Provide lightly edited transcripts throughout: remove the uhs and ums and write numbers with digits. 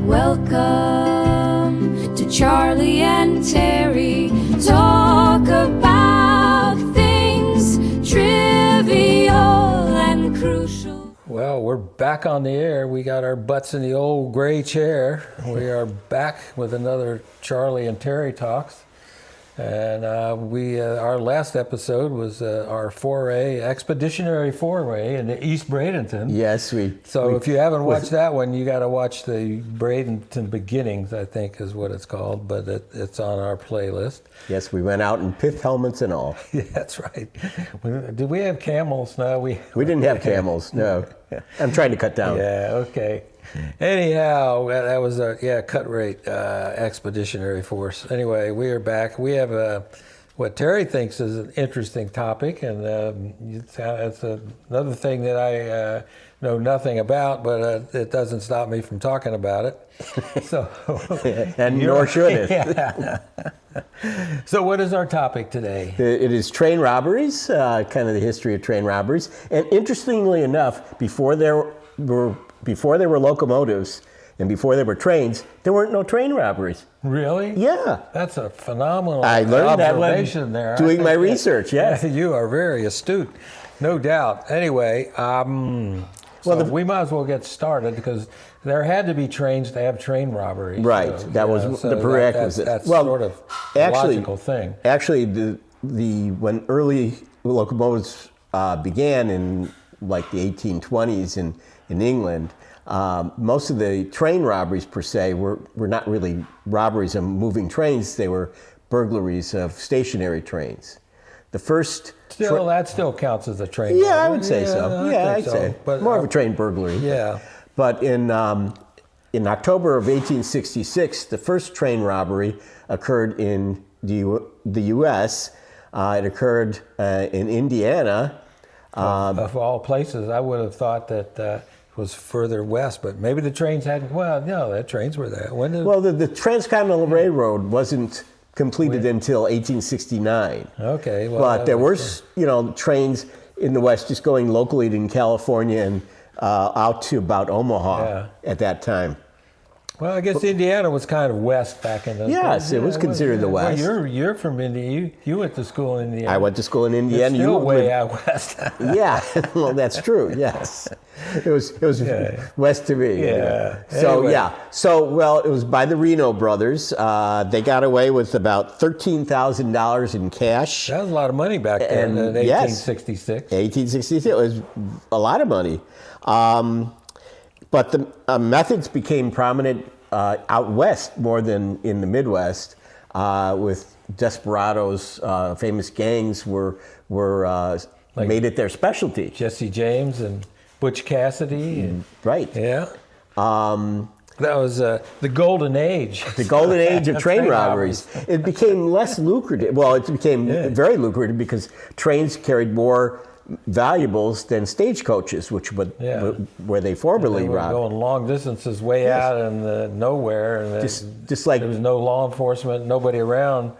Welcome to Charlie and Terry Talk About Things Trivial and Crucial. Well, we're back on the air. We got our butts in the old gray chair. We are back with another Charlie and Terry Talks. And our last episode was our expeditionary foray into East Bradenton. Yes, if you haven't watched that one, you got to watch the Bradenton Beginnings, I think is what it's called, but it's on our playlist. Yes, we went out in pith helmets and all. Yeah, that's right. Did we have camels? No, we didn't have camels, no. I'm trying to cut down. Yeah, okay. Anyhow, that was a cut rate expeditionary force. Anyway, we are back. We have what Terry thinks is an interesting topic, and it's another thing that I know nothing about, but it doesn't stop me from talking about it. So, and nor should it. Yeah. So, what is our topic today? It is train robberies, kind of the history of train robberies. And interestingly enough, before there were locomotives and before there were trains, there weren't no train robberies. Really? Yeah. That's a phenomenal I learned observation that there. Doing my research, yes. Yeah, you are very astute, no doubt. Anyway, we might as well get started because there had to be trains to have train robberies. Right, so, that was the prerequisite. That's sort of a logical thing. Actually, when early locomotives began in like the 1820s in England, most of the train robberies per se were not really robberies of moving trains. They were burglaries of stationary trains. The first that still counts as a train. Yeah, robbery. I would say so. Yeah, I'd say but, more of a train burglary. Yeah. But in October of 1866, the first train robbery occurred in the U.S. It occurred in Indiana. Of all places, I would have thought that was further west, but maybe the trains hadn't. Well, no, the trains were there. The Transcontinental Railroad wasn't completed until 1869. Okay, well, but there were trains in the west just going locally in California and out to about Omaha at that time. Well, I guess Indiana was kind of west back in the Yes, it was considered the west. Well, you're from Indiana. You went to school in Indiana. I went to school in Indiana. It's still way out west. Yeah, well, that's true. Yes, it was west to me. Yeah. So anyway. it was by the Reno brothers. They got away with about $13,000 in cash. That was a lot of money back then in 1866. 1866, it was a lot of money. But the methods became prominent out west more than in the Midwest, with desperados. Famous gangs were made it their specialty. Jesse James and Butch Cassidy. Right. Yeah. That was the golden age. The golden age of train robberies. It became less lucrative. Well, it became very lucrative because trains carried more valuables than stagecoaches, which where they formerly robbed. Going long distances, way out in nowhere, and just like there was no law enforcement, nobody around.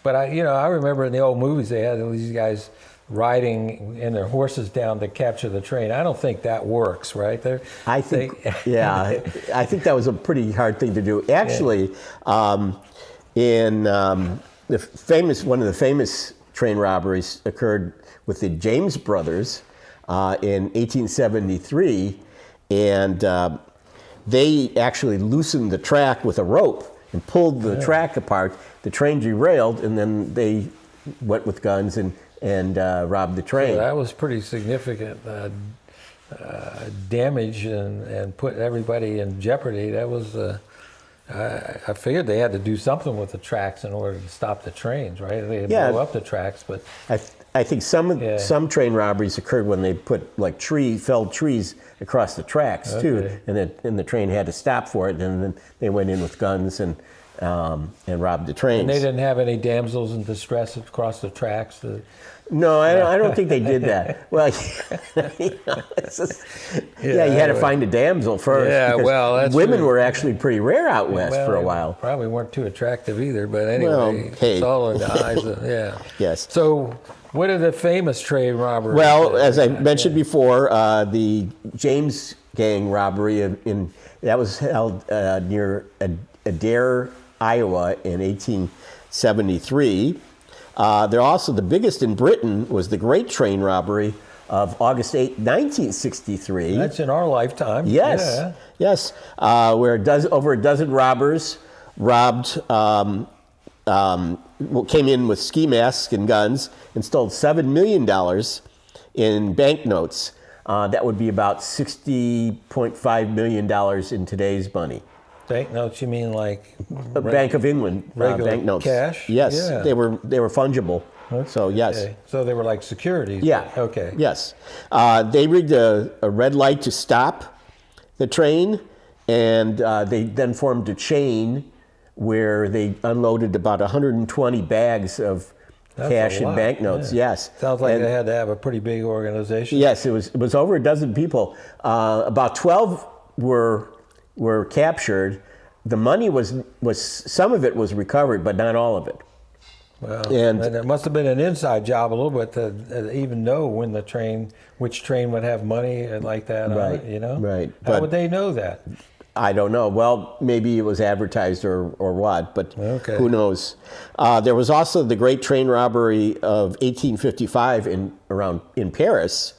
But I remember in the old movies they had these guys riding in their horses down to capture the train. I don't think that works, right? I think that was a pretty hard thing to do. Actually, in one of the famous train robberies occurred with the James brothers in 1873, and they actually loosened the track with a rope and pulled the track apart. The train derailed, and then they went with guns and robbed the train. So that was pretty significant damage and put everybody in jeopardy. That was. I figured they had to do something with the tracks in order to stop the trains, right? They had blow up the tracks, but I think some train robberies occurred when they put like felled trees across the tracks too, and the train had to stop for it, and then they went in with guns and robbed the trains. And they didn't have any damsels in distress across the tracks. No, I don't think they did that. Well, you had to find a damsel first. Yeah, well, that's women true. were actually pretty rare out west for a while. Probably weren't too attractive either, but anyway, it's all in the eyes of, Yes. So, what are the famous train robberies? Well, as I mentioned before, the James gang robbery that was held near Adair, Iowa in 1873. They're also the biggest in Britain was the Great Train Robbery of August 8, 1963. That's in our lifetime. Yes, Yeah. yes, where over a dozen robbers robbed, came in with ski masks and guns and stole $7 million in banknotes. That would be about $60.5 million in today's money. Banknotes, you mean like Bank of England regular banknotes? cash? Yes, Yeah. they were fungible. So yes. Okay. So they were like securities. Yeah. Okay. Yes. They rigged a red light to stop the train, and they then formed a chain where they unloaded about 120 bags of That's cash a and lot, banknotes. yeah. Yes. Sounds like And- they had to have a pretty big organization. Yes, it was over a dozen people. About 12 were captured. The money was some of it was recovered, but not all of it. Well, And- and it must have been an inside job a little bit to even know when which train would have money like that on Right, it, you know? right. How But- would they know that? I don't know. Well, maybe it was advertised or what, but Okay. who knows? There was also the Great Train Robbery of 1855 in Paris.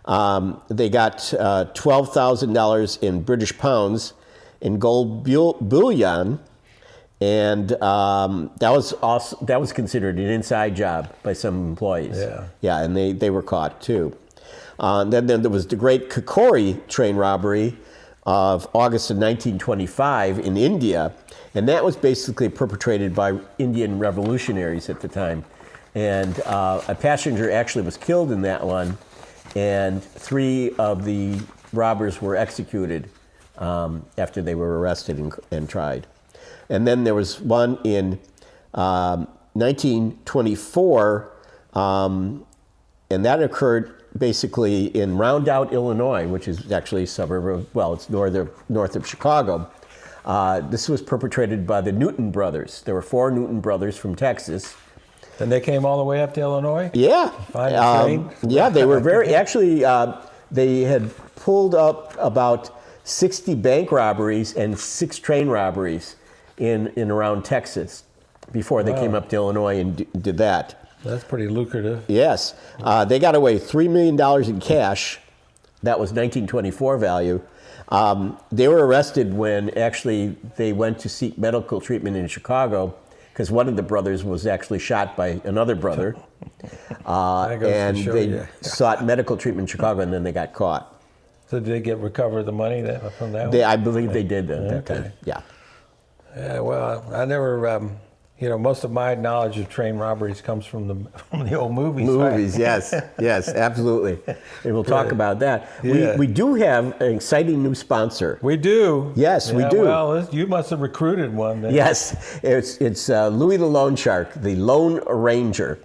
They got $12,000 in British pounds in gold bullion, and that was considered an inside job by some employees. Yeah. And they were caught too. Then there was the Great Kakori train robbery of August of 1925 in India, and that was basically perpetrated by Indian revolutionaries at the time. And a passenger actually was killed in that one, and 3 of the robbers were executed after they were arrested and tried. And then there was one in 1924, and that occurred basically in Rondout, Illinois, which is actually a suburb of, well, it's north of Chicago. This was perpetrated by the Newton brothers. There were 4 Newton brothers from Texas. And they came all the way up to Illinois? Yeah. Find a train? Yeah, they were actually, they had pulled up about 60 bank robberies and 6 train robberies in around Texas before they came up to Illinois and did that. That's pretty lucrative. Yes. They got away $3 million in cash. That was 1924 value. They were arrested when actually they went to seek medical treatment in Chicago because one of the brothers was actually shot by another brother. That goes to And show they you. sought medical treatment in Chicago, and then they got caught. So did they recover the money from that one? I believe they did at that time. Yeah. Yeah, well, I never, most of my knowledge of train robberies comes from the old movies. right? Movies, yes, absolutely. And we'll talk about that. Yeah. We do have an exciting new sponsor. We do. Yes, we do. Well, you must have recruited one. Then. Yes, it's Louis the Loan Shark, the Lone Ranger.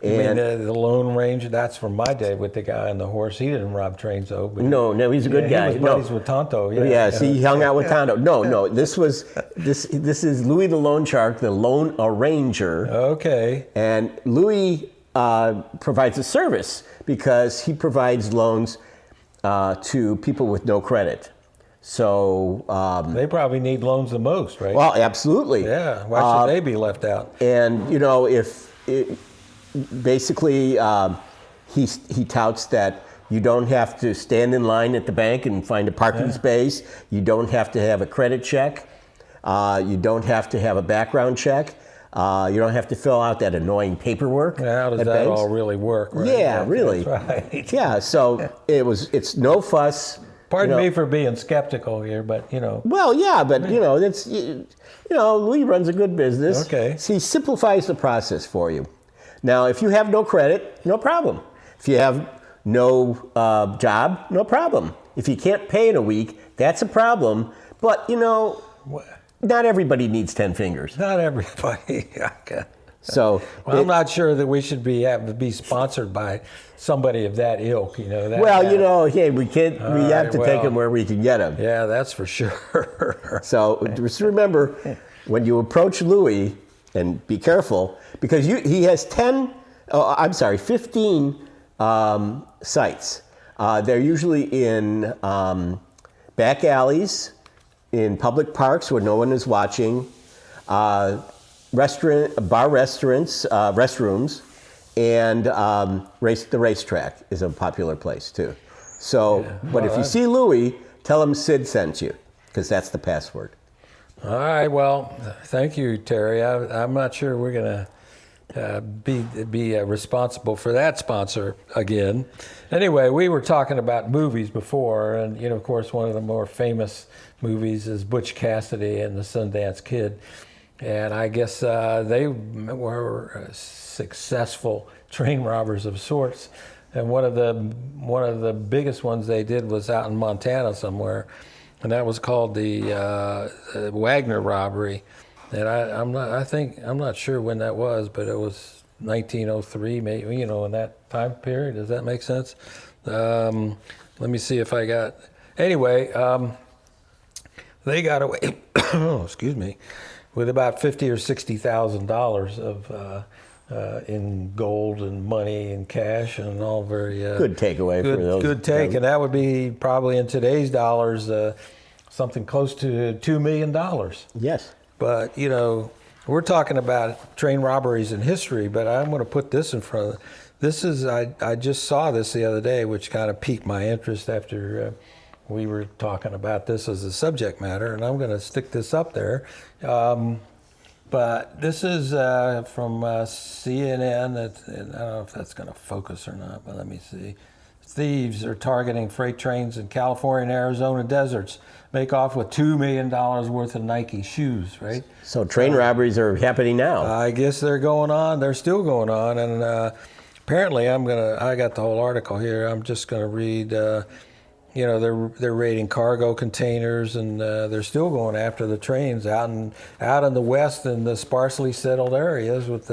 I mean, the Lone Ranger, that's from my day with the guy on the horse. He didn't rob trains, though. But No, he's a good guy. He was buddies with Tonto. Yeah. Yes, he hung out with Tonto. No, this is Louis the Loan Shark, the Lone Ranger. Okay. And Louis provides a service because he provides loans to people with no credit. So They probably need loans the most, right? well, absolutely. Yeah. Why should they be left out? And basically he touts that you don't have to stand in line at the bank and find a parking space. You don't have to have a credit check. You don't have to have a background check. You don't have to fill out that annoying paperwork. How does at that banks. all really work? Right? Yeah, really. That's right. Yeah, so it's no fuss. Pardon me for being skeptical here, but Well, yeah, but that's Louis runs a good business. Okay. So he simplifies the process for you. Now, if you have no credit, no problem. If you have no job, no problem. If you can't pay in a week, that's a problem. But not everybody needs 10 fingers. not everybody. Okay. So Well, I'm not sure that we should have to be sponsored by somebody of that ilk. hey, we can't. We have right, to take them where we can get them. Yeah, that's for sure. So just remember, when you approach Louis, and be careful, because he has 15 sites. They're usually in back alleys, in public parks where no one is watching, bar restaurants, restrooms, and the racetrack is a popular place too. So, but if you see Louis, tell him Sid sent you, because that's the password. All right. Well, thank you, Terry. I'm not sure we're going to be responsible for that sponsor again. Anyway, we were talking about movies before, and of course, one of the more famous movies is Butch Cassidy and the Sundance Kid, and I guess they were successful train robbers of sorts. And one of the biggest ones they did was out in Montana somewhere, and that was called the Wagner robbery. And I'm not sure when that was, but it was 1903, maybe, in that time period. Does that make sense? Let me see if I got. Anyway, they got away. Excuse me, with about $50,000 or $60,000 of. In gold and money and cash and all very good takeaway for those. Good take, and that would be probably in today's dollars something close to $2 million. Yes. But we're talking about train robberies in history. But I'm going to put this in front of. This is I just saw this the other day, which kind of piqued my interest after we were talking about this as a subject matter, and I'm going to stick this up there. But this is from CNN. I don't know if that's going to focus or not, but let me see. Thieves are targeting freight trains in California and Arizona deserts. Make off with $2 million worth of Nike shoes, right? So train robberies are happening now. I guess they're going on. They're still going on. And apparently I got the whole article here. I'm just going to read... they're raiding cargo containers, and they're still going after the trains out in the west in the sparsely settled areas with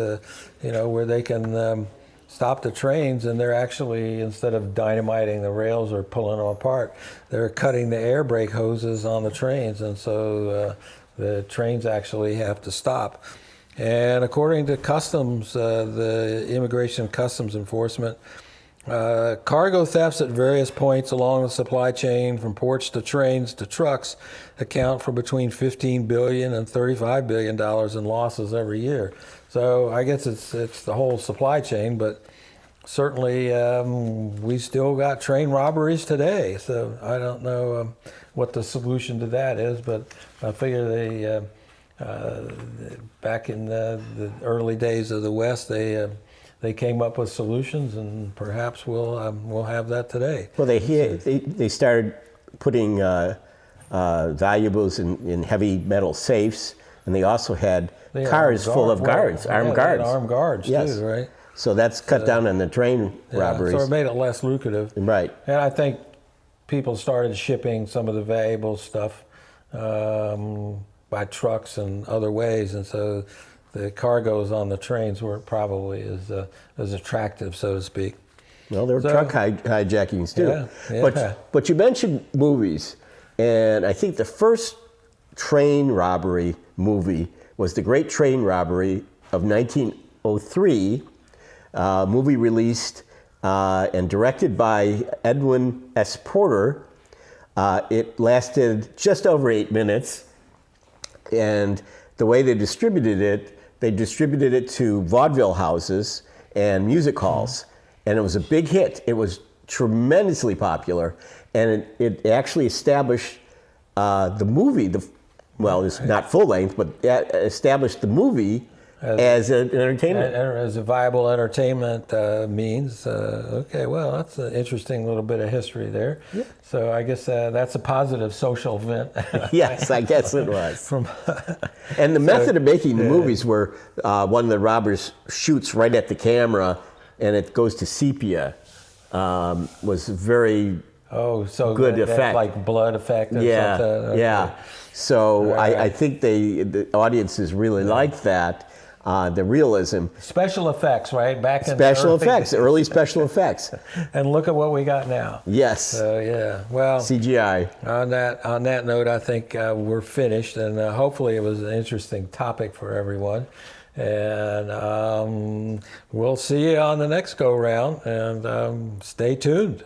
where they can stop the trains, and they're actually, instead of dynamiting the rails or pulling them apart, they're cutting the air brake hoses on the trains, and so the trains actually have to stop. And according to Customs, the Immigration and Customs Enforcement, cargo thefts at various points along the supply chain, from ports to trains to trucks, account for between $15 billion and $35 billion in losses every year. So I guess it's the whole supply chain, but certainly we still got train robberies today. So I don't know what the solution to that is, but I figure they back in the early days of the West, they came up with solutions, and perhaps we'll have that today. Well, they started putting valuables in heavy metal safes, and they also had cars full of guards, armed guards. Armed guards, yes. too, right? So that's cut down on the train robberies. So it made it less lucrative. Right. And I think people started shipping some of the valuable stuff by trucks and other ways, and so the cargoes on the trains weren't probably as attractive, so to speak. Well, there were truck hijackings too. Yeah. But you mentioned movies, and I think the first train robbery movie was The Great Train Robbery of 1903, movie released and directed by Edwin S. Porter. It lasted just over 8 minutes, and the way they distributed it to vaudeville houses and music halls, and it was a big hit. It was tremendously popular, and it actually established the movie. Well, it's not full length, but established the movie as an entertainment, as a viable entertainment means. Okay, well, that's an interesting little bit of history there. Yeah. So I guess that's a positive social event. Yes, I guess it was. And the method of making the movies were one of the robbers shoots right at the camera, and it goes to sepia. Was very good effect, like blood effect. Or something. Okay. Yeah. So right. I think the audiences really liked that. The realism. Special effects, right? Early special effects. And look at what we got now. Yes. So yeah, well, CGI. On that note, I think we're finished, and hopefully it was an interesting topic for everyone. And we'll see you on the next go round, and stay tuned.